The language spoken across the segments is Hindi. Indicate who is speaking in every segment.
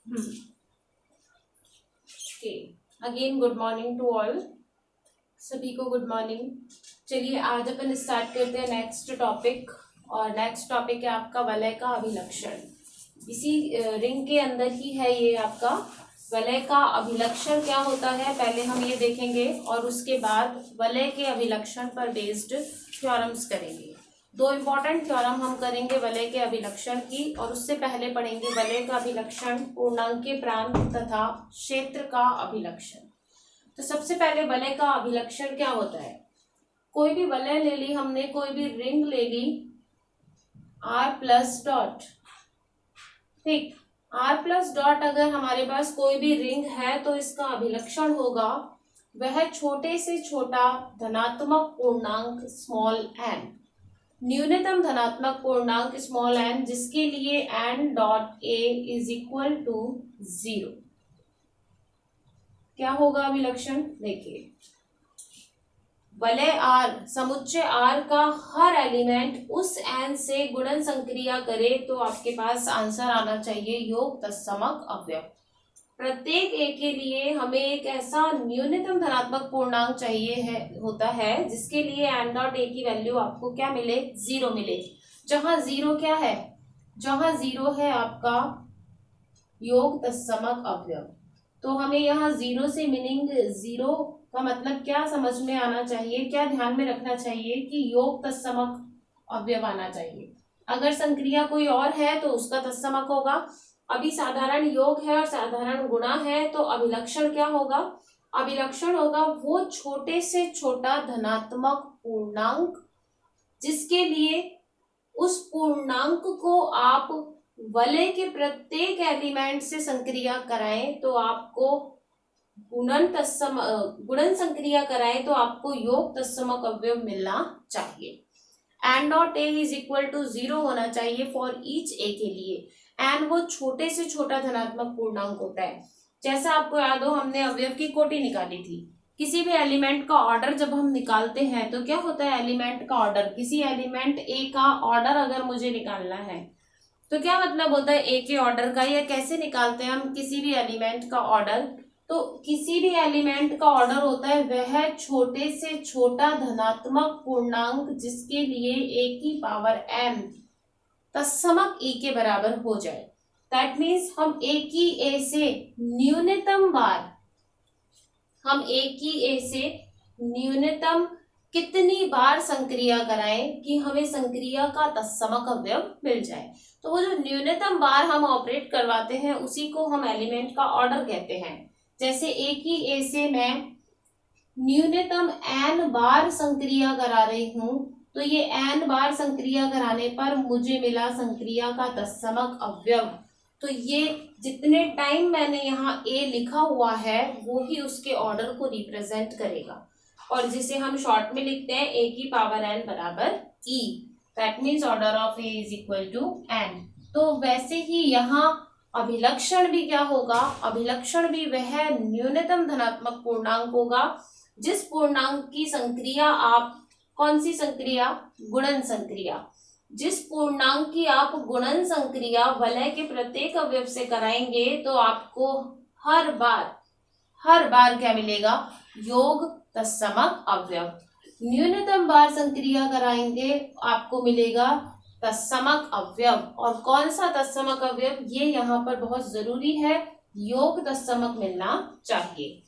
Speaker 1: Okay, again good morning to all. सभी को गुड मॉर्निंग। चलिए आज अपन स्टार्ट करते हैं नेक्स्ट टॉपिक। और नेक्स्ट टॉपिक है आपका वलय का अभिलक्षण। इसी रिंग के अंदर ही है ये आपका वलय का अभिलक्षण क्या होता है, पहले हम ये देखेंगे और उसके बाद वलय के अभिलक्षण पर बेस्ड थ्योरम्स करेंगे। दो इम्पॉर्टेंट थ्योरम हम करेंगे वलय के अभिलक्षण की, और उससे पहले पढ़ेंगे वलय का अभिलक्षण, पूर्णांकीय प्रांत तथा क्षेत्र का अभिलक्षण। तो सबसे पहले वलय का अभिलक्षण क्या होता है। कोई भी वलय ले ली हमने, कोई भी रिंग ले ली R प्लस डॉट, ठीक। R प्लस डॉट अगर हमारे पास कोई भी रिंग है तो इसका अभिलक्षण होगा वह छोटे से छोटा धनात्मक पूर्णांक स्मॉल n, न्यूनतम धनात्मक पूर्णांक स्मॉल n, जिसके लिए n dot a is equal to 0। क्या होगा अभिलक्षण, देखिए वलय R, समुच्चय R का हर एलिमेंट उस n से गुणन संक्रिया करे तो आपके पास आंसर आना चाहिए योग तत्समक अवयव। प्रत्येक a के लिए हमें एक ऐसा न्यूनतम धनात्मक पूर्णांक चाहिए होता है जिसके लिए n डॉट a की वैल्यू आपको क्या मिले, 0 मिले। जहां 0 क्या है, जहां 0 है आपका योग तत्समक अवयव। तो हमें यहाँ 0 से मीनिंग 0 का मतलब क्या समझ में आना चाहिए, क्या ध्यान में रखना चाहिए कि योग तत्समक अवयव आना चाहिए। अगर संक्रिया कोई और है तो उसका तत्समक होगा। अभी साधारण योग है और साधारण गुणा है, तो अभिलक्षण क्या होगा, अभिलक्षण होगा वो छोटे से छोटा धनात्मक पूर्णांक जिसके लिए उस पूर्णांक को आप वलय के प्रत्येक एलिमेंट से संक्रिया कराएं तो आपको गुणन संक्रिया कराएं तो आपको योग तत्समक अवयव मिलना चाहिए। n dot a is equal to 0 होना चाहिए फॉर ईच a के लिए। n वो छोटे से छोटा धनात्मक पूर्णांक होता है। जैसा आपको याद हो, हमने अवयव की कोटि निकाली थी। किसी भी एलिमेंट का ऑर्डर जब हम निकालते हैं तो क्या होता है, एलिमेंट का ऑर्डर, किसी एलिमेंट a का ऑर्डर अगर मुझे निकालना है तो क्या मतलब होता है a के ऑर्डर का, या कैसे निकालते हैं हम किसी भी एलिमेंट का ऑर्डर। तो किसी भी एलिमेंट का ऑर्डर होता है वह छोटे से छोटा धनात्मक पूर्णांक जिसके लिए a की पावर m तत्समक e के बराबर हो जाए। दैट मीन्स हम a की a से न्यूनतम बार, हम a की a से न्यूनतम कितनी बार संक्रिया कराएं कि हमें संक्रिया का तत्समक अवयव मिल जाए। तो वो जो न्यूनतम बार हम ऑपरेट करवाते हैं उसी को हम एलिमेंट का ऑर्डर कहते हैं। जैसे a की a से मैं न्यूनतम n बार संक्रिया करा रही हूं, तो ये n बार संक्रिया कराने पर मुझे मिला संक्रिया का तत्समक अवयव। तो ये जितने टाइम मैंने यहाँ a लिखा हुआ है वो ही उसके ऑर्डर को रिप्रेजेंट करेगा, और जिसे हम शॉर्ट में लिखते हैं a की पावर n बराबर e। That means order of a is equal to n। तो वैसे ही यहाँ अभिलक्षण भी क्या होगा, अभिलक्षण भी वह न्यूनतम धनात्मक पूर्णांक होगा जिस पूर्णांक की संक्रिया आप, कौन सी संक्रिया, गुणन संक्रिया, जिस पूर्णांक की आप गुणन संक्रिया वलय के प्रत्येक अवयव से कराएंगे तो आपको हर बार क्या मिलेगा, योग तत्समक अवयव। न्यूनतम बार संक्रिया कराएंगे आपको मिलेगा तत्समक अवयव। और कौन सा तत्समक अवयव, ये यहाँ पर बहुत जरूरी है, योग तत्समक मिलना चाहिए।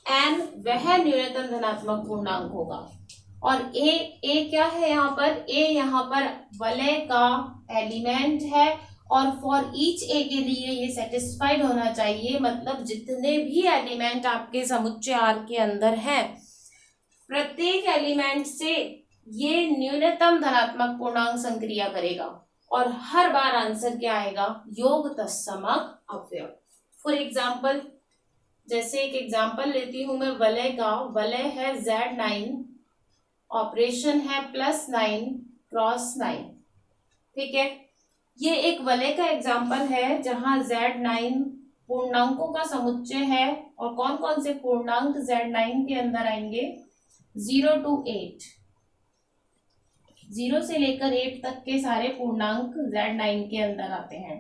Speaker 1: n वह न्यूनतम धनात्मक पूर्णांक होगा। और a क्या है यहाँ पर, a यहाँ पर वलय का एलिमेंट है, और फॉर ईच a के लिए ये सेटिस्फाइड होना चाहिए, मतलब जितने भी एलिमेंट आपके समुच्चय R के अंदर हैं प्रत्येक एलिमेंट से ये न्यूनतम धनात्मक पूर्णांक संक्रिया करेगा और हर बार आंसर क्या आएगा, योग तत्समक अवयव। फॉर एग्जाम्पल, जैसे एक एग्जाम्पल लेती हूं मैं वलय का, वलय है Z9, ऑपरेशन है +9 क्रॉस 9, ठीक है। ये एक वलय का एग्जाम्पल है जहां Z9 पूर्णांकों का समुच्चय है, और कौन कौन से पूर्णांक Z9 के अंदर आएंगे, 0 to 8, 0 से लेकर 8 तक के सारे पूर्णांक Z9 के अंदर आते हैं।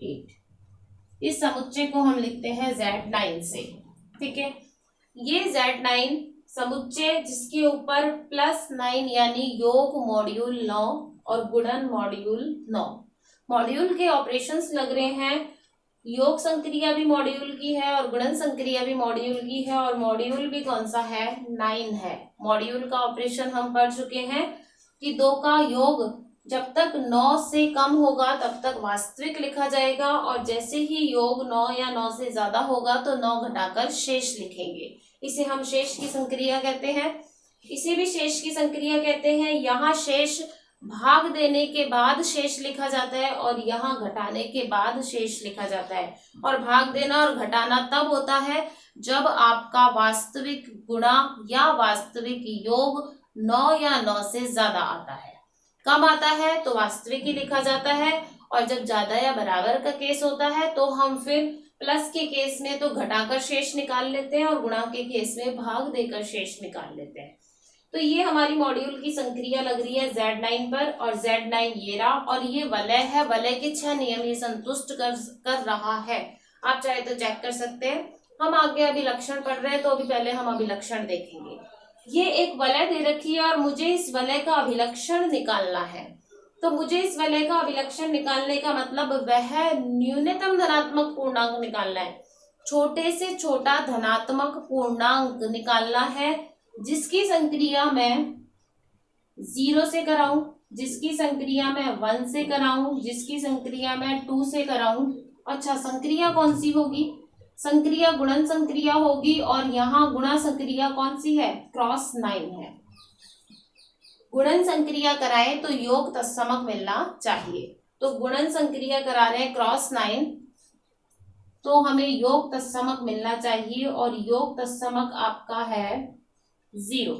Speaker 1: 8। इस समुच्चय को हम लिखते हैं Z9 से। ठीक है, ये Z9 समुच्चय जिसके ऊपर +9 यानी योग मॉड्यूल 9 और गुणन मॉड्यूल 9 मॉड्यूल के ऑपरेशंस लग रहे हैं। योग संक्रिया भी मॉड्यूल की है और गुणन संक्रिया भी मॉड्यूल की है, और मॉड्यूल भी कौन सा है, 9 है। मॉड्यूल का ऑपरेशन हम पढ़ चुके हैं कि 2 का योग जब तक 9 से कम होगा तब तक वास्तविक लिखा जाएगा, और जैसे ही योग 9 या 9 से ज्यादा होगा तो 9 घटाकर शेष लिखेंगे। इसे हम शेष की संक्रिया कहते हैं। इसे भी शेष की संक्रिया कहते हैं। यहाँ शेष भाग देने के बाद शेष लिखा जाता है और यहाँ घटाने के बाद शेष लिखा जाता है। और भाग देना और घटाना तब होता है जब आपका वास्तविक गुणा या वास्तविक योग 9 या 9 से ज्यादा आता है। कम आता है तो वास्तविक ही लिखा जाता है, और जब ज्यादा या बराबर का केस होता है तो हम फिर प्लस के केस में तो घटाकर शेष निकाल लेते हैं और गुणा के केस में भाग देकर शेष निकाल लेते हैं। तो ये हमारी मॉड्यूल की संक्रिया लग रही है Z9 पर, और Z9 ये रहा, और ये वलय है। वलय के 6 नियम ये संतुष्ट कर रहा है। आप चाहे तो चेक कर सकते हैं। हम आगे अभिलक्षण पढ़ रहे हैं तो अभी पहले हम अभिलक्षण देखेंगे। ये एक वलय दे रखी है और मुझे इस वलय का अभिलक्षण निकालना है। तो मुझे इस वलय का अभिलक्षण निकालने का मतलब वह न्यूनतम धनात्मक पूर्णांक निकालना है। छोटे से छोटा धनात्मक पूर्णांक निकालना है जिसकी संक्रिया मैं 0 से कराऊं, जिसकी संक्रिया मैं 1 से कराऊं, जिसकी संक्रिया मैं 2 से कराऊं। अच्छा, संक्रिया कौन सी होगी? संक्रिया गुणन संक्रिया होगी, और यहाँ गुणा संक्रिया कौन सी है? ×9 है। गुणन संक्रिया कराए तो योग तत्समक मिलना चाहिए। तो गुणन संक्रिया करा रहे हैं ×9, तो हमें योग तत्समक मिलना चाहिए, और योग तत्समक आपका है 0।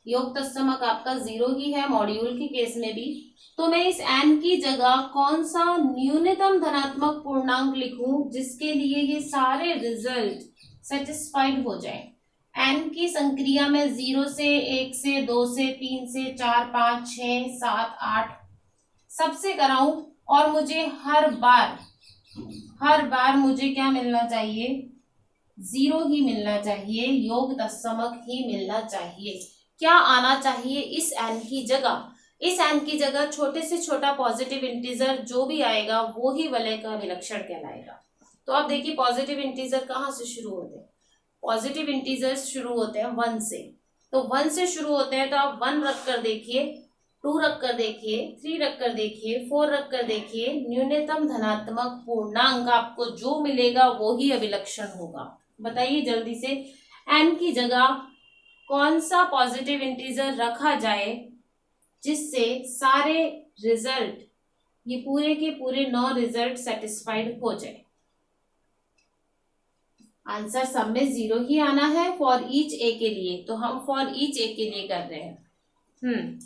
Speaker 1: योग तत्समक आपका 0 ही है मॉड्यूल के केस में भी। तो मैं इस n की जगह कौन सा न्यूनतम धनात्मक पूर्णांक लिखूं जिसके लिए ये सारे रिजल्ट सेटिस्फाइड हो जाए। n की संक्रिया में 0 से 1 से 2 से 3 से 4 5 6 7 8 सबसे कराऊं, और मुझे हर बार मुझे क्या मिलना चाहिए? 0 ही मिलना चाहिए, योग तत्समक ही मिलना चाहिए। क्या आना चाहिए इस n की जगह? इस n की जगह छोटे से छोटा पॉजिटिव इंटीजर जो भी आएगा वो ही वलय का अभिलक्षण कहलाएगा। तो अब देखिए पॉजिटिव इंटीजर कहाँ से शुरू होते हैं? पॉजिटिव इंटीजर्स शुरू होते हैं 1 से। तो 1 से शुरू होते हैं, तो आप 1 रख कर देखिए, 2 रख कर देखिए, 3 रख कर देखिए, 4 रख कर देखिए। न्यूनतम धनात्मक पूर्णांक आपको जो मिलेगा वो ही अभिलक्षण होगा। बताइए जल्दी से, n की जगह कौन सा पॉजिटिव इंटीजर रखा जाए जिससे सारे रिजल्ट, ये पूरे के पूरे 9 रिजल्ट सेटिस्फाइड हो जाए? आंसर सब में 0 ही आना है फॉर ईच ए के लिए। तो हम फॉर ईच ए के लिए कर रहे हैं।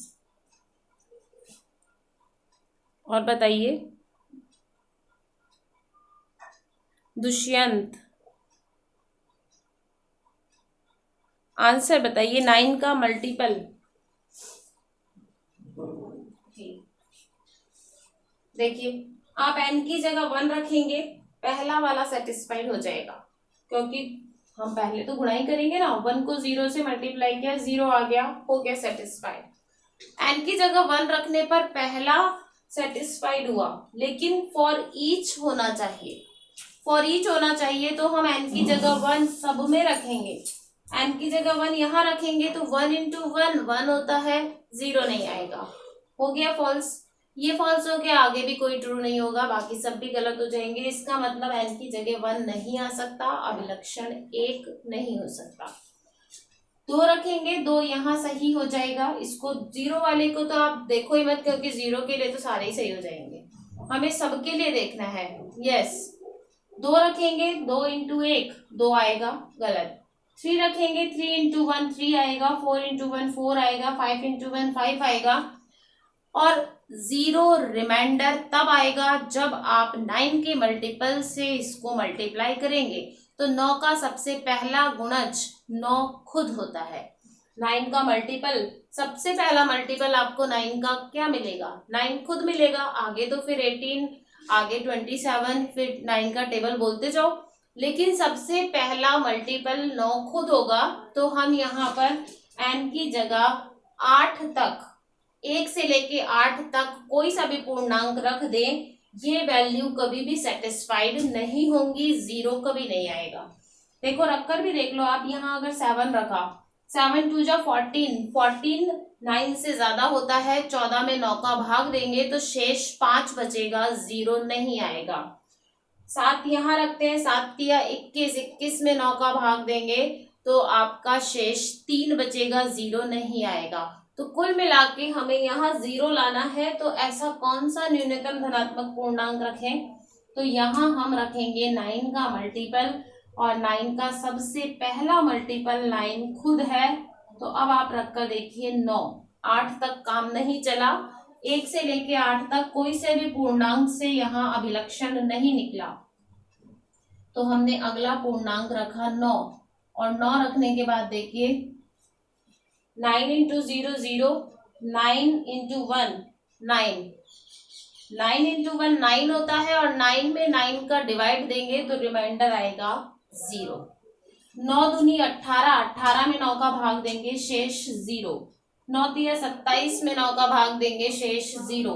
Speaker 1: और बताइए दुष्यंत, आंसर बताइए 9 का मल्टीपल। देखिए आप n की जगह 1 रखेंगे, पहला वाला सेटिस्फाइड हो जाएगा, क्योंकि हम पहले तो गुणा ही करेंगे ना। 1 को 0 से मल्टीप्लाई किया, 0 आ गया, हो गया सेटिस्फाइड। n की जगह 1 रखने पर पहला सेटिस्फाइड हुआ, लेकिन फॉर ईच होना चाहिए। फॉर ईच होना चाहिए तो हम n की जगह 1 सब में रखेंगे। n की जगह 1 यहाँ रखेंगे तो 1 × 1 होता है, 0 नहीं आएगा, हो गया फॉल्स। ये फॉल्स हो गया, आगे भी कोई ट्रू नहीं होगा, बाकी सब भी गलत हो जाएंगे। इसका मतलब n की जगह 1 नहीं आ सकता, अभिलक्षण 1 नहीं हो सकता। 2 रखेंगे, 2 यहाँ सही हो जाएगा। इसको 0 वाले को तो आप देखो ही मत, क्योंकि 0 के लिए तो सारे ही सही हो जाएंगे। हमें सबके लिए देखना है। यस, 2 रखेंगे, 2 × 1 2 आएगा, गलत। 3 रखेंगे, 3 × 1 3 आएगा, 4 × 1 4 आएगा, 5 × 1 5 आएगा। और 0 रिमाइंडर तब आएगा जब आप 9 के मल्टीपल से इसको मल्टीप्लाई करेंगे। तो 9 का सबसे पहला गुणज 9 खुद होता है। 9 का मल्टीपल, सबसे पहला मल्टीपल आपको 9 का क्या मिलेगा? 9 खुद मिलेगा। आगे तो फिर 18 आगे 27, फिर 9 का टेबल बोलते जाओ, लेकिन सबसे पहला मल्टीपल 9 खुद होगा। तो हम यहाँ पर n की जगह 8 तक, 1 से लेके 8 तक कोई सा भी पूर्णांक रख दें, ये वैल्यू कभी भी सेटिस्फाइड नहीं होंगी, 0 कभी नहीं आएगा। देखो रखकर भी देख लो आप, यहाँ अगर 7 रखा, 7 2 जा 14, 14 9 से ज्यादा होता है, 14 में 9 का भाग देंगे तो शेष 5 बचेगा, 0 नहीं आएगा। 7 यहाँ रखते हैं, 7 तिया 21, 21 में 9 का भाग देंगे तो आपका शेष 3 बचेगा, 0 नहीं आएगा। तो कुल मिला के हमें यहाँ 0 लाना है, तो ऐसा कौन सा न्यूनतम धनात्मक पूर्णांक रखें? तो यहाँ हम रखेंगे 9 का मल्टीपल, और 9 का सबसे पहला मल्टीपल 9 खुद है। तो अब आप रखकर देखिए 9, 8 तक काम नहीं चला, 1 से लेके 8 तक कोई से भी पूर्णांक से यहाँ अभिलक्षण नहीं निकला, तो हमने अगला पूर्णांक रखा 9, और 9 रखने के बाद देखिए 9 इंटू 0 0, 9 इंटू 1 9, 9 इंटू 1 9 होता है, और 9 में 9 का डिवाइड देंगे तो रिमाइंडर आएगा 0। 9 दूनी 18, 18 में 9 का भाग देंगे शेष 0। 9 तिया 27 में 9 का भाग देंगे शेष 0।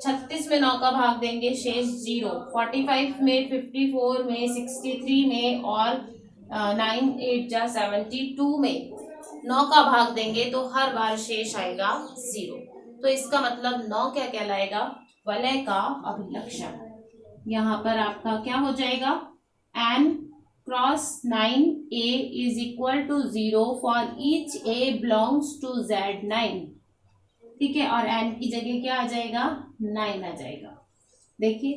Speaker 1: 36 में 9 का भाग देंगे शेष 0। 45 में, 54 में, 63 में, और 9 8 जा 72 में 9 का भाग देंगे तो हर बार शेष आएगा 0। तो इसका मतलब 9 क्या कहलाएगा? वलय का अभिलक्षण। यहाँ पर आपका क्या हो जाएगा? n cross 9a is equal to 0 for each a belongs to Z9। ठीक है, और n की जगह क्या आ जाएगा? 9 आ जाएगा। देखिए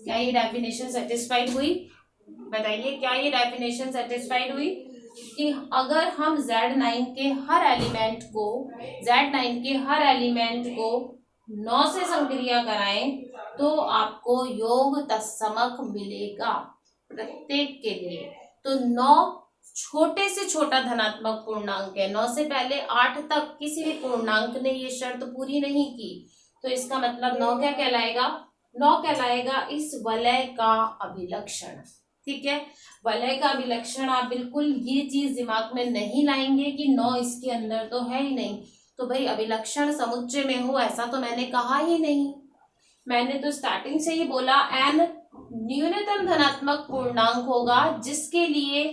Speaker 1: क्या ये डेफिनेशन सेटिस्फाइड हुई? बताइए क्या ये डेफिनेशन सेटिस्फाइड हुई कि अगर हम Z9 के हर एलिमेंट को 9 से संक्रिया कराएं तो आपको योग तत्समक मिलेगा प्रत्येक के लिए। तो 9 छोटे से छोटा धनात्मक पूर्णांक है, 9 से पहले 8 तक किसी भी पूर्णांक ने ये शर्त पूरी नहीं की, तो इसका मतलब 9 क्या कहलाएगा? 9 कहलाएगा इस वलय का अभिलक्षण। ठीक है, वलय का अभिलक्षण आप बिल्कुल ये चीज दिमाग में नहीं लाएंगे कि 9 इसके अंदर तो है ही नहीं, तो भाई अभिलक्षण समुच्चय में हो ऐसा तो मैंने कहा ही नहीं। मैंने तो स्टार्टिंग से ही बोला n न्यूनतम धनात्मक पूर्णांक होगा जिसके लिए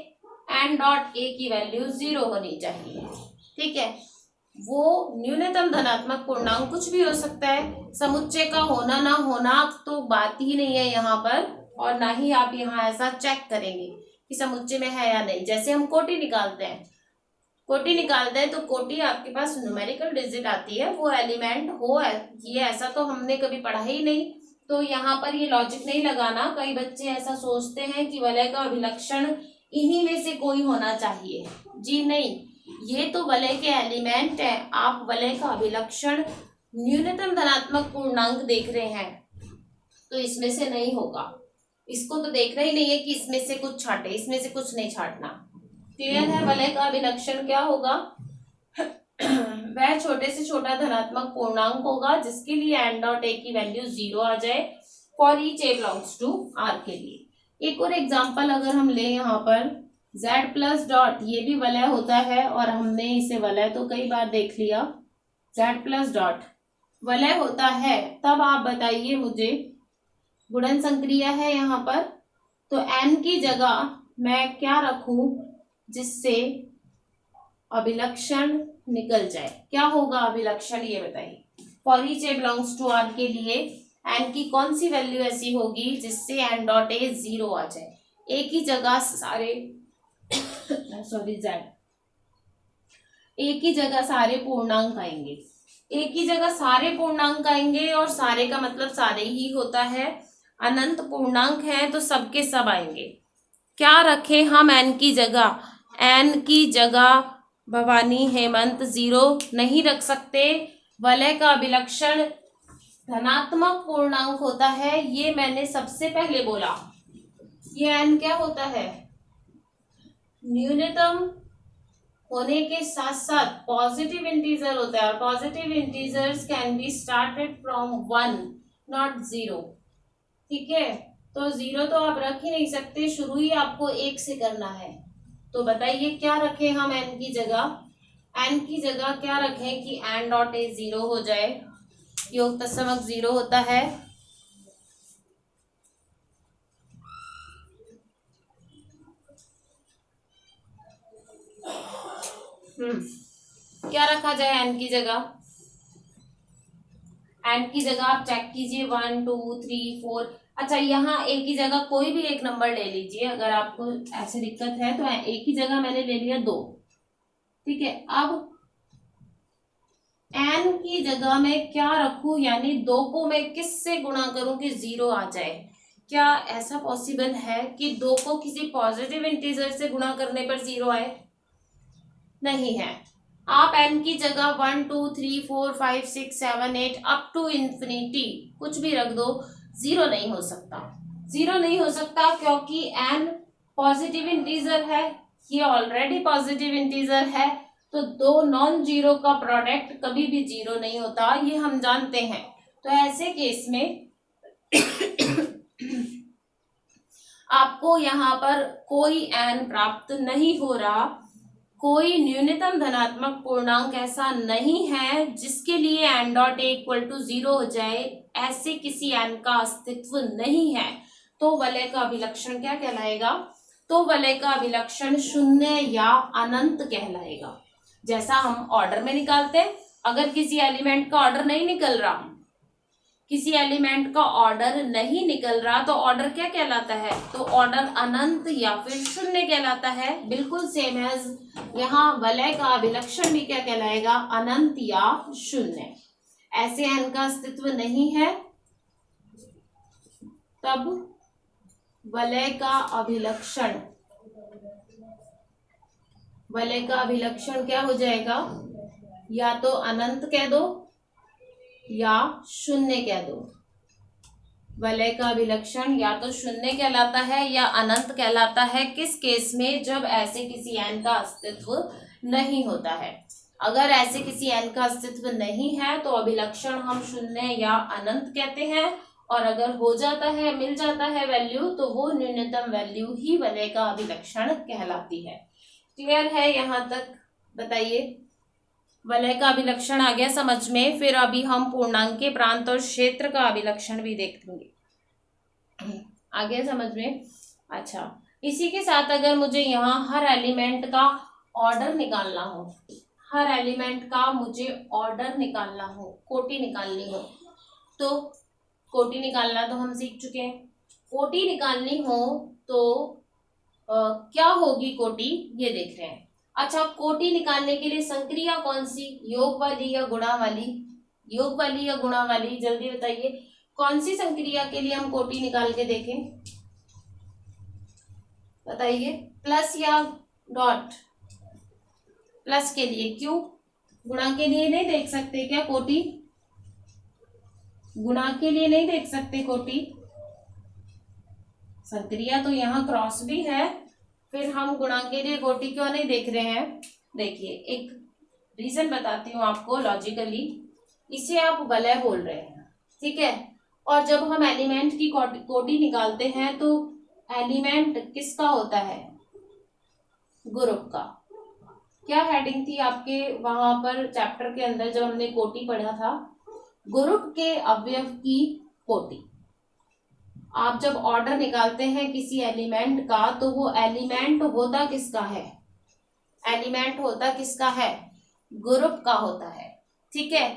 Speaker 1: n डॉट a की वैल्यू 0 होनी चाहिए। ठीक है, वो न्यूनतम धनात्मक पूर्णांक कुछ भी हो सकता है, समुच्चय का होना ना होना तो बात ही नहीं है यहाँ पर, और ना ही आप यहाँ ऐसा चेक करेंगे कि समुच्चय में है या नहीं। जैसे हम कोटि निकालते हैं तो कोटि आपके पास न्यूमेरिकल डिजिट आती है, वो एलिमेंट हो ये ऐसा तो हमने कभी पढ़ा ही नहीं, तो यहाँ पर ये लॉजिक नहीं लगाना। कई बच्चे ऐसा सोचते हैं कि वलय का अभिलक्षण इन्हीं में से कोई होना चाहिए, जी नहीं, ये तो वलय के एलिमेंट है। आप वलय का अभिलक्षण न्यूनतम धनात्मक पूर्णांक देख रहे हैं तो इसमें से नहीं होगा, इसको तो देखना ही नहीं है कि इसमें से कुछ छाटे, इसमें से कुछ नहीं छाटना। क्लियर है? वलय का अभिलक्षण क्या होगा? वह छोटे से छोटा धनात्मक पूर्णांक होगा जिसके लिए n डॉट a की वैल्यू 0 आ जाए for each a belongs to r के लिए। एक और एग्जांपल अगर हम ले यहाँ पर z प्लस डॉट, ये भी वलय होता है और हमने इसे वलय तो कई बार देख लिया। z प्लस डॉट वलय होता है, तब आप बताइए मुझे, गुणन संक्रिया है यहाँ पर, तो n की जगह मैं क्या रखूं जिससे अभिलक्षण निकल जाए? क्या होगा अभिलक्षण ये बताइए। For each a belongs to r के लिए n की कौन सी वैल्यू ऐसी होगी जिससे n डॉट a 0 आ जाए? a की जगह सारे z, a की जगह सारे पूर्णांक आएंगे, a की जगह सारे पूर्णांक आएंगे, और सारे का मतलब सारे ही होता है, अनंत पूर्णांक है तो सबके सब आएंगे। क्या रखें हम n की जगह? n की जगह भवानी हेमंत 0 नहीं रख सकते। वलय का अभिलक्षण धनात्मक पूर्णांक होता है, ये मैंने सबसे पहले बोला। ये n क्या होता है? न्यूनतम होने के साथ साथ पॉजिटिव इंटीजर होता है, और positive integers can be started from 1 not 0। ठीक है, तो 0 तो आप रख ही नहीं सकते, शुरू ही आपको 1 से करना है। तो बताइए क्या रखें हम n की जगह? n की जगह क्या रखें कि n डॉट ए 0 हो जाए, योग तत्समक 0 होता है। क्या रखा जाए n की जगह? एंड की जगह आप चेक कीजिए 1 2 3 4। अच्छा, यहाँ ए की जगह कोई भी एक नंबर ले लीजिए, अगर आपको ऐसी दिक्कत है तो ए की जगह मैंने ले लिया 2। ठीक है, अब एन की जगह में क्या रखूं, यानी 2 को मैं किससे गुणा करूं कि 0 आ जाए? क्या ऐसा पॉसिबल है कि 2 को किसी पॉजिटिव इंटीजर से गुणा करने पर 0 आए? नहीं है। आप n की जगह 1 2 3 4 5 6 7 8 अप टू इंफिनिटी कुछ भी रख दो, 0 नहीं हो सकता। 0 नहीं हो सकता क्योंकि n पॉजिटिव इंटीजर है, ये ऑलरेडी पॉजिटिव इंटीजर है, तो 2 नॉन जीरो का प्रोडक्ट कभी भी 0 नहीं होता, ये हम जानते हैं। तो ऐसे केस में आपको यहाँ पर कोई n प्राप्त नहीं हो रहा, कोई न्यूनतम धनात्मक पूर्णांक ऐसा नहीं है जिसके लिए n dot A equal to 0 हो जाए, ऐसे किसी n का अस्तित्व नहीं है। तो वलय का अभिलक्षण क्या कहलाएगा? तो वलय का अभिलक्षण शून्य या अनंत कहलाएगा। जैसा हम ऑर्डर में निकालते हैं, अगर किसी एलिमेंट का ऑर्डर नहीं निकल रहा, किसी एलिमेंट का ऑर्डर नहीं निकल रहा, तो ऑर्डर क्या कहलाता है? तो ऑर्डर अनंत या फिर शून्य कहलाता है। बिल्कुल सेम एज यहाँ वलय का अभिलक्षण भी क्या कहलाएगा? अनंत या शून्य। ऐसे n का अस्तित्व नहीं है, तब वलय का अभिलक्षण, वलय का अभिलक्षण क्या हो जाएगा? या तो अनंत कह दो या शून्य कह दो। वलय का अभिलक्षण या तो शून्य कहलाता है या अनंत कहलाता है। किस केस में? जब ऐसे किसी n का अस्तित्व नहीं होता है। अगर ऐसे किसी n का अस्तित्व नहीं है तो अभिलक्षण हम शून्य या अनंत कहते हैं, और अगर हो जाता है, मिल जाता है वैल्यू, तो वो न्यूनतम वैल्यू ही वलय का अभिलक्षण कहलाती है। क्लियर है यहाँ तक? बताइए, वलय का अभिलक्षण आ गया समझ में। फिर अभी हम पूर्णांकीय प्रांत और क्षेत्र का अभिलक्षण भी देखेंगे। आ गया समझ में? अच्छा, इसी के साथ अगर मुझे यहाँ हर एलिमेंट का ऑर्डर निकालना हो, हर एलिमेंट का मुझे ऑर्डर निकालना हो, कोटि निकालनी हो, तो कोटि निकालना तो हम सीख चुके हैं। कोटि निकालनी हो तो क्या होगी कोटि, ये देख रहे हैं। अच्छा, कोटि निकालने के लिए संक्रिया कौन सी? योग वाली या गुणा वाली? योग वाली या गुणा वाली? जल्दी बताइए, कौन सी संक्रिया के लिए हम कोटि निकाल के देखें? बताइए, प्लस या डॉट? प्लस के लिए। क्यों? गुणा के लिए नहीं देख सकते क्या कोटि? गुणा के लिए नहीं देख सकते कोटि? संक्रिया तो यहाँ क्रॉस भी है, फिर हम गुणा के लिए कोटि क्यों नहीं देख रहे हैं? देखिए, एक रीजन बताती हूँ आपको लॉजिकली। इसे आप वलय बोल रहे हैं, ठीक है, और जब हम एलिमेंट की कोटि निकालते हैं तो एलिमेंट किसका होता है? ग्रुप का। क्या हेडिंग थी आपके वहां पर चैप्टर के अंदर जब हमने कोटि पढ़ा था? ग्रुप के अवयव की कोटि। आप जब ऑर्डर निकालते हैं किसी एलिमेंट का, तो वो एलिमेंट होता किसका है? एलिमेंट होता किसका है? ग्रुप का होता है, ठीक है।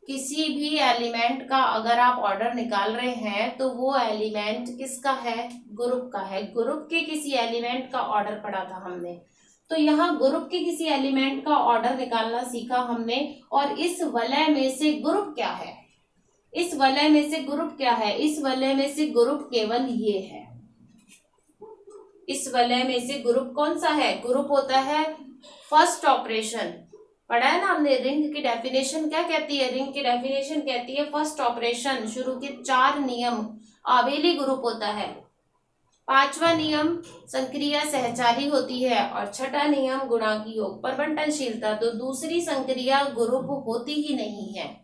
Speaker 1: किसी भी एलिमेंट का अगर आप ऑर्डर निकाल रहे हैं तो वो एलिमेंट किसका है? ग्रुप का है। ग्रुप के किसी एलिमेंट का ऑर्डर पढ़ा था हमने, तो यहाँ ग्रुप के किसी एलिमेंट का ऑर्डर निकालना सीखा हमने। और इस वलय में से ग्रुप क्या है? इस वलय में से ग्रुप क्या है? इस वलय में से ग्रुप केवल ये है। इस वलय में से ग्रुप कौन सा है? ग्रुप होता है फर्स्ट ऑपरेशन। पढ़ा है ना हमने, रिंग की डेफिनेशन क्या कहती है? रिंग की डेफिनेशन कहती है फर्स्ट ऑपरेशन, शुरू के 4 नियम आबेली ग्रुप होता है। 5वां नियम संक्रिया सहचारी होती है, और 6ठा नियम गुणांक योग पर बंटनशीलता। तो दूसरी संक्रिया ग्रुप होती ही नहीं है।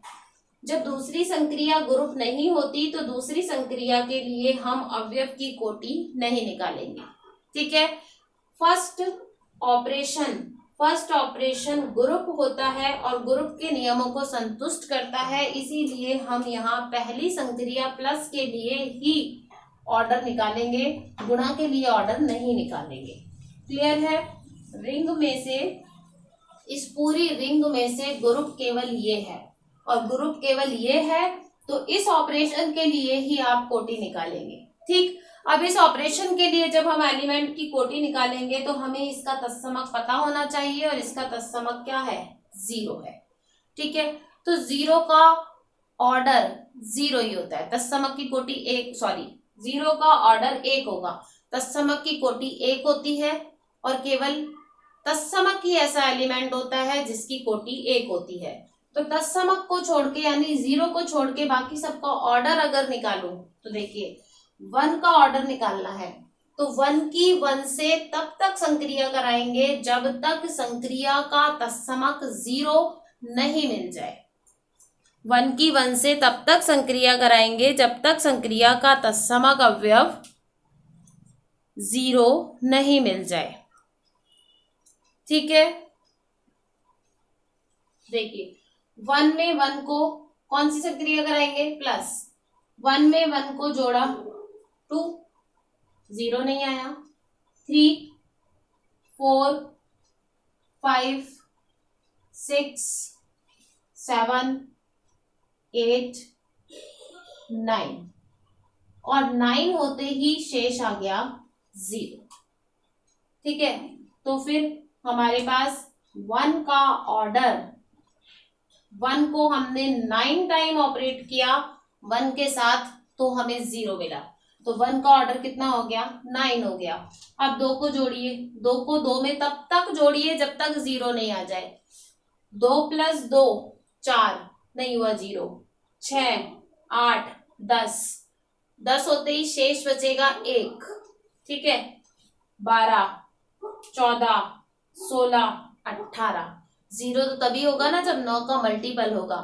Speaker 1: जब दूसरी संक्रिया ग्रुप नहीं होती तो दूसरी संक्रिया के लिए हम अवयव की कोटि नहीं निकालेंगे। ठीक है। फर्स्ट ऑपरेशन ग्रुप होता है और ग्रुप के नियमों को संतुष्ट करता है, इसीलिए हम यहाँ पहली संक्रिया प्लस के लिए ही ऑर्डर निकालेंगे, गुणा के लिए ऑर्डर नहीं निकालेंगे। क्लियर है। रिंग में से, इस पूरी रिंग में से ग्रुप केवल ये है और ग्रुप केवल ये है, तो इस ऑपरेशन के लिए ही आप कोटि निकालेंगे। ठीक। अब इस ऑपरेशन के लिए जब हम एलिमेंट की कोटि निकालेंगे तो हमें इसका तत्समक पता होना चाहिए और इसका तत्समक क्या है, 0 है। ठीक है। तो 0 का ऑर्डर 0 ही होता है, तत्समक की कोटि 0 का ऑर्डर 1 होगा, तत्समक की कोटि 1 होती है और केवल तत्समक ही ऐसा एलिमेंट होता है जिसकी कोटि 1 होती है। तो तत्समक को छोड़ के यानी 0 को छोड़ के बाकी सबका ऑर्डर अगर निकालूं तो देखिए 1 का ऑर्डर निकालना है तो 1 की 1 से तब तक संक्रिया कराएंगे जब तक संक्रिया का तत्समक 0 नहीं मिल जाए। 1 की 1 से तब तक संक्रिया कराएंगे जब तक संक्रिया का तत्समक अवयव 0 नहीं मिल जाए। ठीक है। देखिए 1 में 1 को कौन सी संक्रिया कराएंगे, प्लस 1 में 1 को जोड़ा 2, 0 नहीं आया, 3, 4, 5, 6, 7, 8, 9 और 9 होते ही शेष आ गया 0। ठीक है। तो फिर हमारे पास 1 का ऑर्डर, 1 को हमने 9 टाइम ऑपरेट किया 1 के साथ तो हमें 0 मिला, तो 1 का ऑर्डर कितना हो गया, 9 हो गया। अब 2 को जोड़िए, 2 को 2 में तब तक जोड़िए जब तक 0 नहीं आ जाए। 2 + 2 4, नहीं हुआ 0, 6, 8, 10 होते ही शेष बचेगा 1। ठीक है। 12, 14, 16, 18। 0 तो तभी होगा ना जब 9 का मल्टीपल होगा,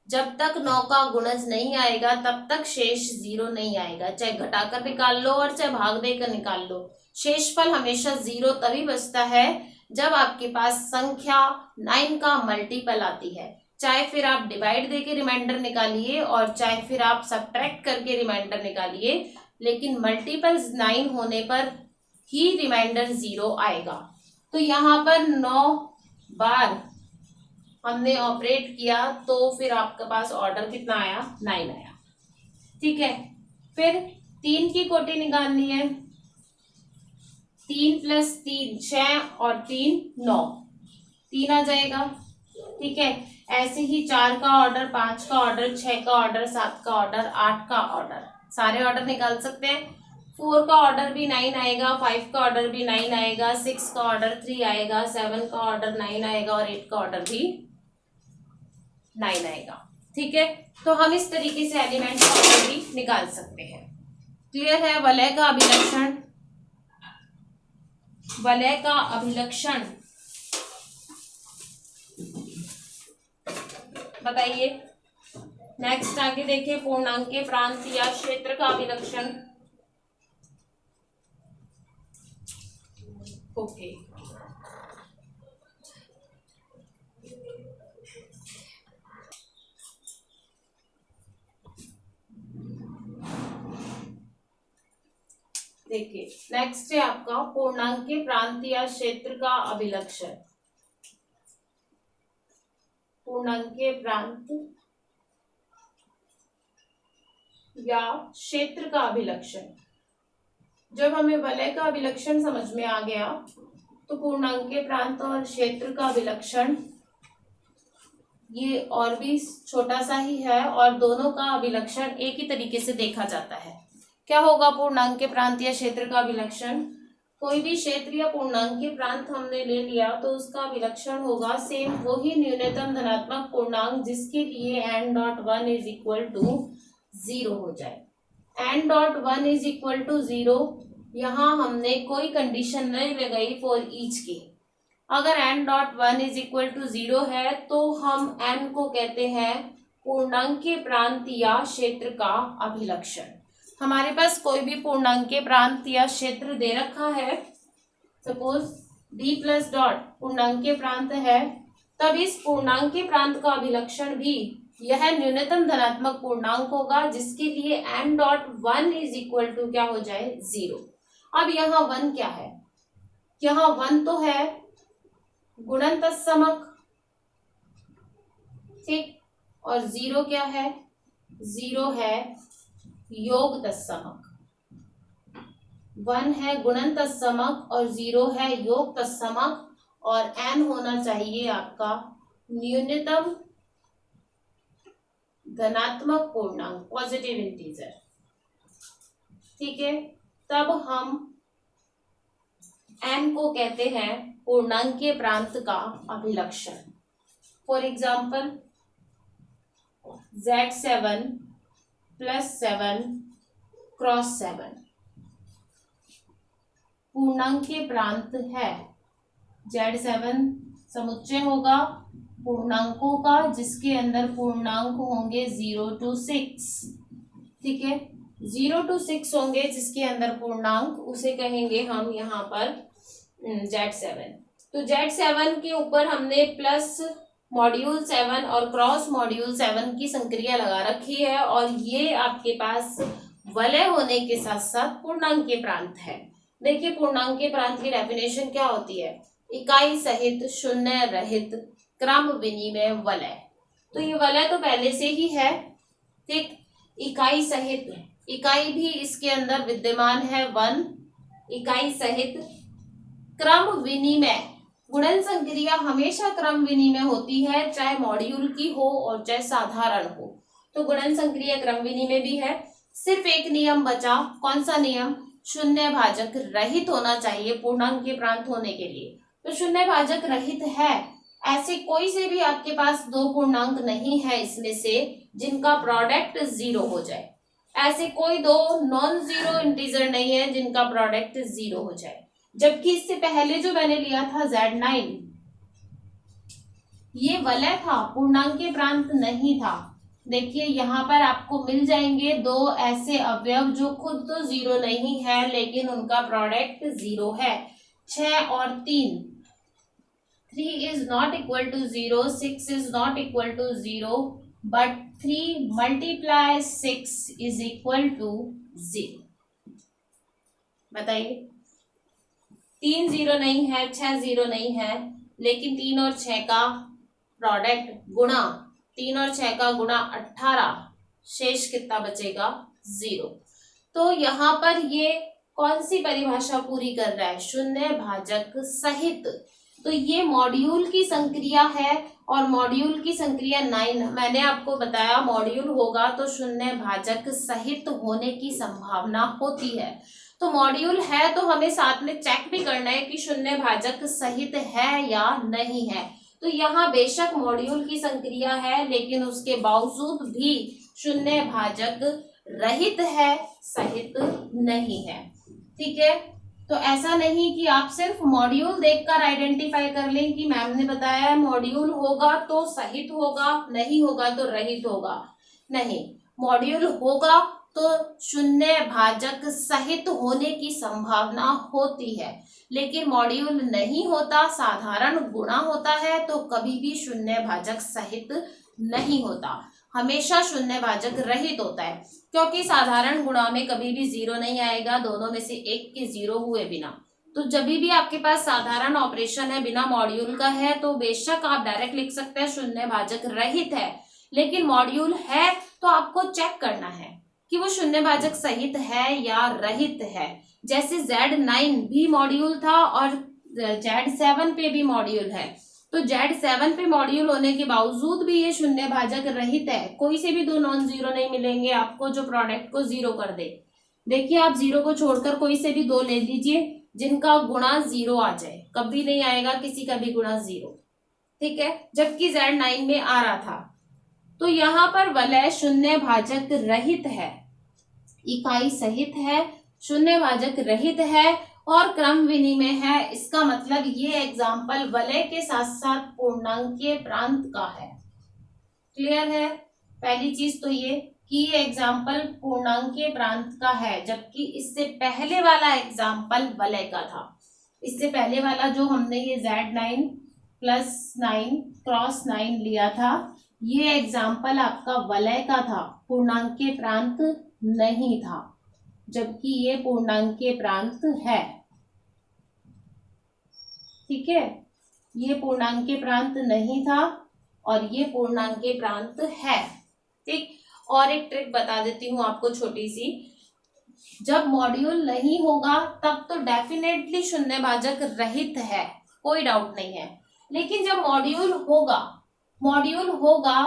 Speaker 1: जब तक 9 का गुणज नहीं आएगा तब तक शेष 0 नहीं आएगा, चाहे घटाकर निकाल लो और चाहे भाग देकर निकाल लो, शेषफल हमेशा 0 तभी बचता है जब आपके पास संख्या 9 का मल्टीपल आती है। चाहे फिर आप डिवाइड देके रिमाइंडर निकालिए और चाहे फिर आप सब्ट्रैक्ट करके रिमाइंडर निकालिए, लेकिन मल्टीपल 9 होने पर ही रिमाइंडर 0 आएगा। तो यहाँ पर 9 बार हमने ऑपरेट किया तो फिर आपके पास ऑर्डर कितना आया, 9 आया। ठीक है। फिर 3 की कोटि निकालनी है, 3 + 3 6 और 3 9, 3 आ जाएगा। ठीक है। ऐसे ही 4 का ऑर्डर, 5 का ऑर्डर, 6 का ऑर्डर, 7 का ऑर्डर, 8 का ऑर्डर, सारे ऑर्डर निकाल सकते हैं। 4 का ऑर्डर भी 9 आएगा, 5 का ऑर्डर भी 9 आएगा, 6 का ऑर्डर 3 आएगा, 7 का ऑर्डर 9 आएगा और 8 का ऑर्डर भी 9 आएगा। ठीक है। तो हम इस तरीके से एलिमेंट का ऑर्डर भी निकाल सकते हैं। क्लियर है। वलय का अभिलक्षण, वलय का अभिलक्षण बताइए। नेक्स्ट आगे देखिए, पूर्णांक के प्रांत या क्षेत्र का अभिलक्षण। ओके। देखिए नेक्स्ट है आपका पूर्णांक के प्रांत या क्षेत्र का अभिलक्षण। पूर्णांक के प्रांत या क्षेत्र का अभिलक्षण। जब हमें वलय का अभिलक्षण समझ में आ गया तो पूर्णांक के प्रांत और क्षेत्र का अभिलक्षण ये और भी छोटा सा ही है और दोनों का अभिलक्षण एक ही तरीके से देखा जाता है। क्या होगा पूर्णांक के प्रांत या क्षेत्र का अभिलक्षण? कोई भी क्षेत्र या पूर्णांक के प्रांत हमने ले लिया तो उसका अभिलक्षण होगा सेम वही न्यूनतम धनात्मक पूर्णांक जिसके लिए n.1 = 0 हो जाए। n.1 = 0 यहाँ हमने कोई कंडीशन नहीं लगाई फॉर ईच की। अगर n.1 = 0 है तो हम n को कहते हैं पूर्णांकीय प्रांत या क्षेत्र का अभिलक्षण। हमारे पास कोई भी पूर्णांकीय प्रांत या क्षेत्र दे रखा है, सपोज d प्लस डॉट पूर्णांकीय प्रांत है, तब इस पूर्णांकीय प्रांत का अभिलक्षण भी यह न्यूनतम धनात्मक पूर्णांक होगा, जिसके लिए n dot 1 is equal to क्या हो जाए 0। अब यहाँ 1 क्या है, यहाँ 1 तो है गुणन तत्समक, ठीक, और 0 क्या है, 0 है योग तत्समक। 1 है गुणन तत्समक और 0 है योग तत्समक, और n होना चाहिए आपका न्यूनतम धनात्मक पूर्णांक, पॉजिटिव इंटीजर, ठीक है। तब हम n को कहते हैं पूर्णांकीय प्रांत का अभिलक्षण। For example Z7 plus 7 cross 7 पूर्णांकीय प्रांत है। Z7 समुच्चय होगा पूर्णांकों का, जिसके अंदर पूर्णांक होंगे 0 to 6, ठीक है, 0 to 6 होंगे जिसके अंदर पूर्णांक, उसे कहेंगे हम यहाँ पर Z7। तो Z7 के ऊपर हमने प्लस मॉड्यूल 7 और क्रॉस मॉड्यूल 7 की संक्रिया लगा रखी है, और ये आपके पास वलय होने के साथ साथ पूर्णांकीय प्रांत है। देखिए पूर्णांकीय प्रांत की डेफिनेशन क्या होती है, इकाई सहित शून्य रहित क्रम विनिमय वलय। तो ये वलय तो पहले से ही है, ठीक, इकाई सहित, इकाई भी इसके अंदर विद्यमान है 1, इकाई सहित क्रम विनिमय, गुणन संक्रिया हमेशा क्रम विनिमय होती है, चाहे मॉड्यूल की हो और चाहे साधारण हो। तो गुणन संक्रिया क्रम विनिमय भी है। सिर्फ एक नियम बचा, कौन सा नियम, शून्य भाजक रहित होना चाहिए पूर्णांकीय प्रांत होने के लिए। तो शून्य भाजक रहित है, ऐसे कोई से भी आपके पास दो पूर्णांक नहीं है इसमें से जिनका प्रोडक्ट 0 हो जाए, ऐसे कोई दो नॉन जीरो इंटीजर नहीं है जिनका प्रोडक्ट 0 हो जाए। जबकि इससे पहले जो मैंने लिया था Z9, ये वलय था, पूर्णांकीय प्रांत नहीं था। देखिए यहाँ पर आपको मिल जाएंगे दो ऐसे अवयव जो खुद तो 0 नहीं है लेकिन उनका प्रोडक्ट 0 है, 6 और 3। 3 is not equal to 0, 6 is not equal to 0, but 3 multiply 6 is equal to 0। बताइए, 3 0 नहीं है, 6 0 नहीं है, लेकिन 3 और 6 का प्रोडक्ट गुणा, 3 और 6 का गुणा 18, शेष कितना बचेगा 0। तो यहाँ पर ये कौन सी परिभाषा पूरी कर रहा है, शून्य भाजक सहित। तो ये मॉड्यूल की संक्रिया है और मॉड्यूल की संक्रिया 9, मैंने आपको बताया मॉड्यूल होगा तो शून्य भाजक सहित होने की संभावना होती है। तो मॉड्यूल है तो हमें साथ में चेक भी करना है कि शून्य भाजक सहित है या नहीं है। तो यहाँ बेशक मॉड्यूल की संक्रिया है लेकिन उसके बावजूद भी शून्य भाजक रहित है, सहित नहीं है, ठीक है। तो ऐसा नहीं कि आप सिर्फ मॉड्यूल देखकर आइडेंटिफाई कर लें कि मैम ने बताया मॉड्यूल होगा तो सहित होगा, नहीं होगा तो रहित होगा। नहीं, मॉड्यूल होगा तो शून्य भाजक सहित होने की संभावना होती है, लेकिन मॉड्यूल नहीं होता, साधारण गुणा होता है तो कभी भी शून्य भाजक सहित नहीं होता, हमेशा शून्य भाजक रहित होता है, क्योंकि साधारण गुणा में कभी भी 0 नहीं आएगा दोनों में से एक के 0 हुए बिना। तो जब भी आपके पास साधारण ऑपरेशन है बिना मॉड्यूल का है तो बेशक आप डायरेक्ट लिख सकते हैं शून्य भाजक रहित है, लेकिन मॉड्यूल है तो आपको चेक करना है कि वो शून्य भाजक सहित है या रहित है। जैसे Z9 भी मॉड्यूल था और Z7 पे भी मॉड्यूल है, तो Z7 पे मॉड्यूल होने के बावजूद भी ये शून्य भाजक रहित है, कोई से भी दो नॉन जीरो नहीं मिलेंगे आपको जो प्रोडक्ट को 0 कर दे। देखिए आप 0 को छोड़कर कोई से भी दो ले लीजिए जिनका गुणा 0 आ जाए, कभी नहीं आएगा किसी का भी गुणा 0, ठीक है, जबकि Z9 में आ रहा था। तो यहाँ पर वलय शून्य भाजक रहित है, इकाई सहित है, शून्य भाजक रहित है और क्रम विनिमय है। इसका मतलब ये एग्जाम्पल वलय के साथ साथ पूर्णांकीय प्रांत का है। क्लियर है? पहली चीज तो ये कि ये एग्जाम्पल पूर्णांकीय प्रांत का है, जबकि इससे पहले वाला एग्जाम्पल वलय का था। इससे पहले वाला जो हमने ये Z9 + 9 क्रॉस 9 लिया था, ये एग्जाम्पल आपका वलय का था, पूर्णांकीय प्रांत नहीं था, जबकि ये पूर्णांकीय प्रांत है। ठीक है, ये पूर्णांकीय प्रांत नहीं था और ये पूर्णांकीय प्रांत है। ठीक, और एक ट्रिक बता देती हूँ आपको छोटी सी। जब मॉड्यूल नहीं होगा तब तो डेफिनेटली शून्यभाजक रहित है, कोई डाउट नहीं है। लेकिन जब मॉड्यूल होगा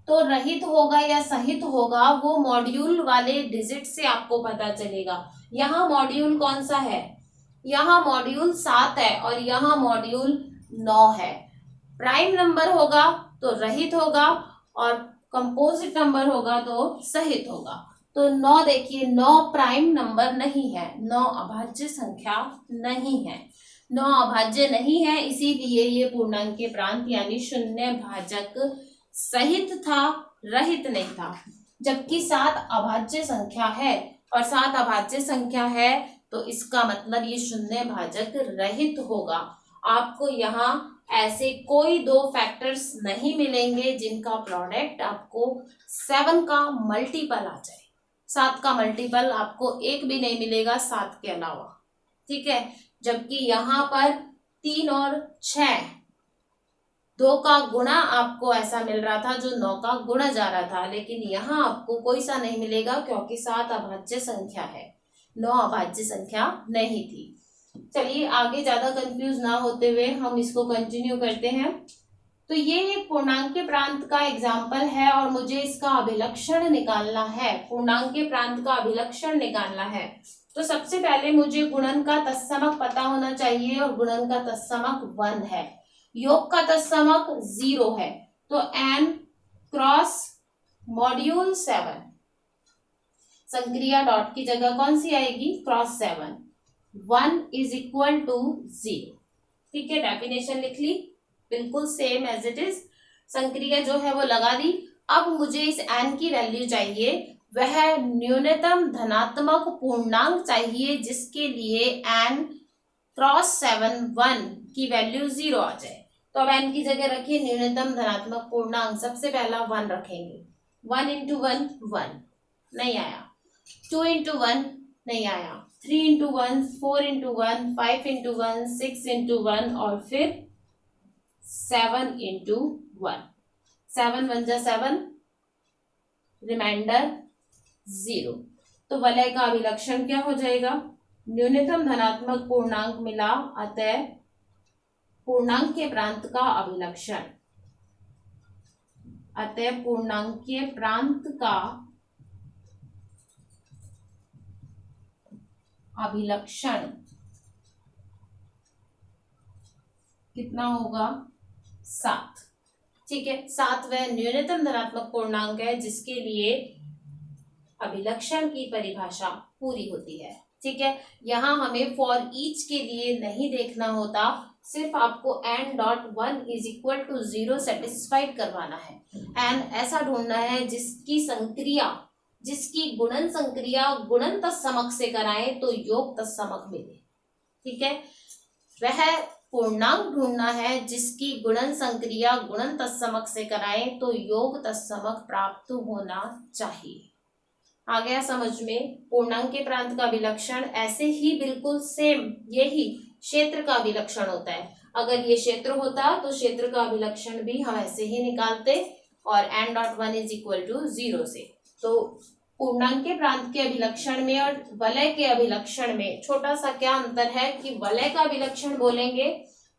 Speaker 1: तो रहित होगा या सहित होगा, वो मॉड्यूल वाले डिजिट से आपको पता चलेगा। यहाँ मॉड्यूल कौन सा है? यहाँ मॉड्यूल 7 है और यहाँ मॉड्यूल 9 है। प्राइम नंबर होगा तो रहित होगा और कंपोजिट नंबर होगा तो सहित होगा। तो 9 देखिए, 9 प्राइम नंबर नहीं है, 9 अभाज्य संख्या नहीं है, 9 अभाज्य नहीं है, इसीलिए ये पूर्णांकीय प्रांत यानी शून्य भाजक सहित था, रहित नहीं था। जबकि 7 अभाज्य संख्या है और 7 अभाज्य संख्या है तो इसका मतलब ये शून्य भाजक रहित होगा। आपको यहाँ ऐसे कोई दो फैक्टर्स नहीं मिलेंगे जिनका प्रोडक्ट आपको 7 का मल्टीपल आ जाए। 7 का मल्टीपल आपको एक भी नहीं मिलेगा 7 के अलावा। ठीक है, जबकि यहाँ पर 3 और 6 2 का गुणा आपको ऐसा मिल रहा था जो 9 का गुणा जा रहा था, लेकिन यहाँ आपको कोई सा नहीं मिलेगा क्योंकि 7 अभाज्य संख्या है, 9 अभाज्य संख्या नहीं थी। चलिए आगे ज्यादा कंफ्यूज ना होते हुए हम इसको कंटिन्यू करते हैं। तो ये एक पूर्णांकीय प्रांत का एग्जाम्पल है और मुझे इसका अभिलक्षण निकालना है, पूर्णांकीय प्रांत का अभिलक्षण निकालना है। तो सबसे पहले मुझे गुणन का तत्समक पता होना चाहिए और गुणन का तत्समक 1 है, योग का तत्समक 0 है। तो n क्रॉस मॉड्यूल 7, संक्रिया डॉट की जगह कौन सी आएगी? क्रॉस 7, 1 = 0। ठीक है, डेफिनेशन लिख ली, बिल्कुल सेम एज इट इज, संक्रिया जो है वो लगा दी। अब मुझे इस n की वैल्यू चाहिए, वह न्यूनतम धनात्मक पूर्णांक चाहिए जिसके लिए n क्रॉस 7 1 की वैल्यू 0 आ जाए। तो अब n की जगह रखिए न्यूनतम धनात्मक पूर्णांक, सबसे पहला 1 रखेंगे। 1 × 1 1 नहीं आया, 2 × 1 नहीं आया, 3 × 1 4 × 1 5 × 1 6 × 1 और फिर 7 × 1, 7 1 जा 7, रिमाइंडर 0। तो वलय का अभिलक्षण क्या हो जाएगा? न्यूनतम धनात्मक पूर्णांक मिला, अतः पूर्णांकीय प्रांत का अभिलक्षण, अतः पूर्णांकीय प्रांत का अभिलक्षण कितना होगा? 7। ठीक है, 7 वह न्यूनतम धनात्मक पूर्णांक है जिसके लिए अभिलक्षण की परिभाषा पूरी होती है। ठीक है, यहाँ हमें फॉर ईच के लिए नहीं देखना होता, सिर्फ आपको n.1 = 0 सेटिस्फाइड करवाना है। n ऐसा ढूंढना है जिसकी संक्रिया, जिसकी गुणन संक्रिया गुणन तत्समक से कराएं तो योग तत्समक मिले। ठीक है, वह पूर्णांक ढूंढना है जिसकी गुणन संक्रिया गुणन तत्समक से कराएं तो योग तत्समक प्राप्त होना चाहिए। आ गया समझ में? पूर्णांकीय प्रांत का अभिलक्षण ऐसे ही बिल्कुल सेम यही क्षेत्र का अभिलक्षण होता है। अगर ये क्षेत्र होता तो क्षेत्र का अभिलक्षण भी हम ऐसे ही निकालते और n.1 = 0 से। तो पूर्णांकीय प्रांत के अभिलक्षण में और वलय के अभिलक्षण में छोटा सा क्या अंतर है कि वलय का अभिलक्षण बोलेंगे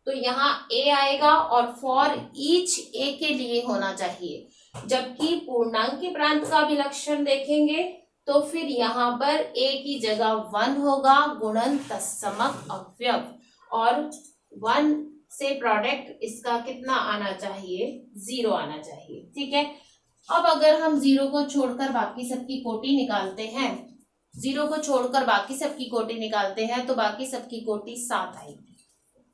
Speaker 1: तो यहाँ a आएगा और फॉर ईच a के लिए होना चाहिए, जबकि पूर्णांकीय प्रांत का अभिलक्षण देखेंगे तो फिर यहाँ पर a की जगह 1 होगा, गुणन तत्समक अवयव, और 1 से प्रोडक्ट इसका कितना आना चाहिए? 0 आना चाहिए। ठीक है, अब अगर हम 0 को छोड़कर बाकी सबकी कोटि निकालते हैं, 0 को छोड़कर बाकी सबकी कोटि निकालते हैं तो बाकी सबकी कोटि 7 आएगी।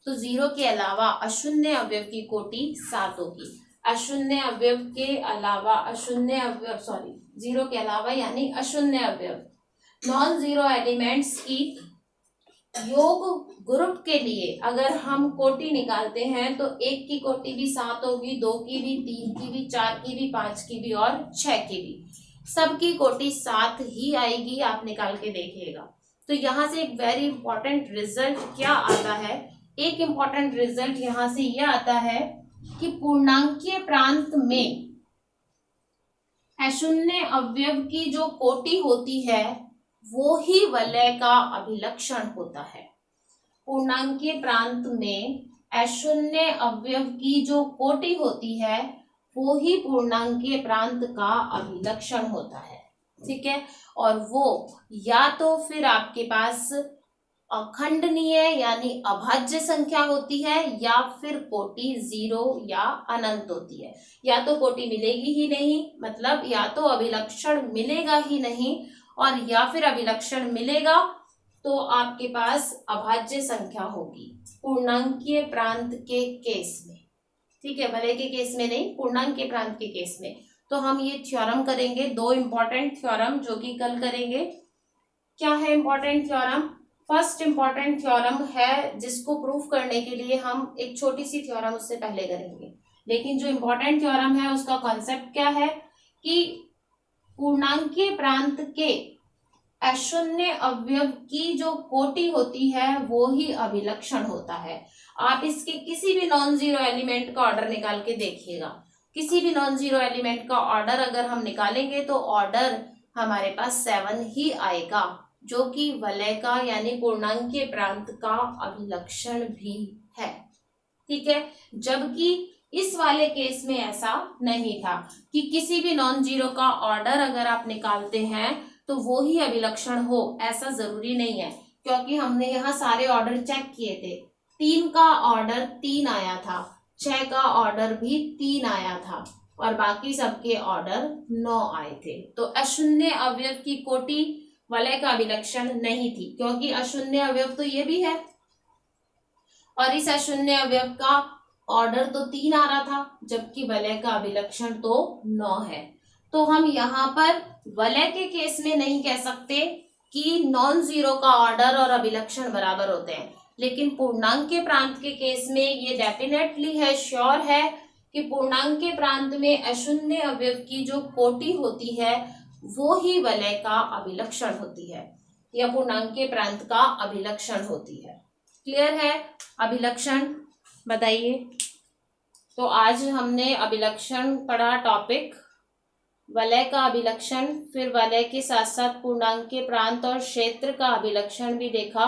Speaker 1: तो 0 के अलावा अशून्य अवयव की कोटि 7 होगी। अशून्य अवयव के अलावा जीरो के अलावा यानी अशून्य अवयव नॉन जीरो एलिमेंट्स की योग ग्रुप के लिए अगर हम कोटि निकालते हैं तो 1 की कोटि भी 7 होगी, 2 की भी, 3 की भी, 4 की भी, 5 की भी और 6 की भी। सबकी कोटि 7 ही आएगी, आप निकाल के देखिएगा। तो यहाँ से एक वेरी इंपॉर्टेंट रिजल्ट क्या आता है, एक इंपॉर्टेंट रिजल्ट यहाँ से यह आता है कि पूर्णांकीय प्रांत में अशून्य अवयव की जो कोटि होती है वो ही वलय का अभिलक्षण होता है। पूर्णांकीय प्रांत में अशून्य अवयव की जो कोटि होती है वो ही पूर्णांकीय प्रांत का अभिलक्षण होता है, ठीक है। और वो या तो फिर आपके पास अखंडनीय यानी अभाज्य संख्या होती है या फिर कोटि 0 या अनंत होती है। या तो कोटि मिलेगी ही नहीं, मतलब या तो अभिलक्षण मिलेगा ही नहीं, और या फिर अभिलक्षण मिलेगा तो आपके पास अभाज्य संख्या होगी पूर्णांकीय प्रांत के केस में, ठीक है। वलय के केस में नहीं, पूर्णांकीय प्रांत के केस में। तो हम ये थ्योरम करेंगे, 2 इंपॉर्टेंट थ्योरम जो कि कल करेंगे। क्या है important theorem? First important theorem है जिसको प्रूफ करने के लिए हम एक छोटी सी थ्योरम उससे पहले करेंगे, लेकिन जो इंपॉर्टेंट थ्योरम है उसका कॉन्सेप्ट क्या है कि पूर्णांकीय प्रांत के अशून्य अवयव की जो कोटि होती है वो ही अभिलक्षण होता है। आप इसके किसी भी नॉन जीरो एलिमेंट का ऑर्डर निकाल के देखिएगा, किसी भी नॉन जीरो एलिमेंट का ऑर्डर अगर हम निकालेंगे तो ऑर्डर हमारे पास 7 ही आएगा, जो कि वलय का यानी पूर्णांकीय प्रांत का अभिलक्षण भी है, ठीक है। जबकि इस वाले केस में ऐसा नहीं था कि किसी भी नॉन जीरो का ऑर्डर अगर आप निकालते हैं तो वो ही अभिलक्षण हो, ऐसा जरूरी नहीं है, क्योंकि हमने यहाँ सारे ऑर्डर चेक किए थे। 3 का ऑर्डर 3 आया था, 6 का ऑर्डर भी 3 आया था और बाकी सबके ऑर्डर 9 आए थे। तो अशून्य अवयव की कोटि वलय का अभिलक्षण नहीं थी, क्योंकि अशून्य अवयव तो ये भी है और इस अशून्य अवयव का ऑर्डर तो 3 आ रहा था, जबकि वलय का अभिलक्षण तो 9 है। तो हम यहाँ पर वलय के केस में नहीं कह सकते कि नॉन जीरो का ऑर्डर और अभिलक्षण बराबर होते हैं, लेकिन पूर्णांकीय प्रांत के केस में ये डेफिनेटली है, श्योर है कि पूर्णांकीय प्रांत में अशून्य अवयव की जो कोटि होती है वो ही वलय का अभिलक्षण होती है या पूर्णांकीय प्रांत का अभिलक्षण होती है। क्लियर है? अभिलक्षण बताइए। तो आज हमने अभिलक्षण पढ़ा, टॉपिक वलय का अभिलक्षण, फिर वलय के साथ साथ पूर्णांकीय प्रांत और क्षेत्र का अभिलक्षण भी देखा।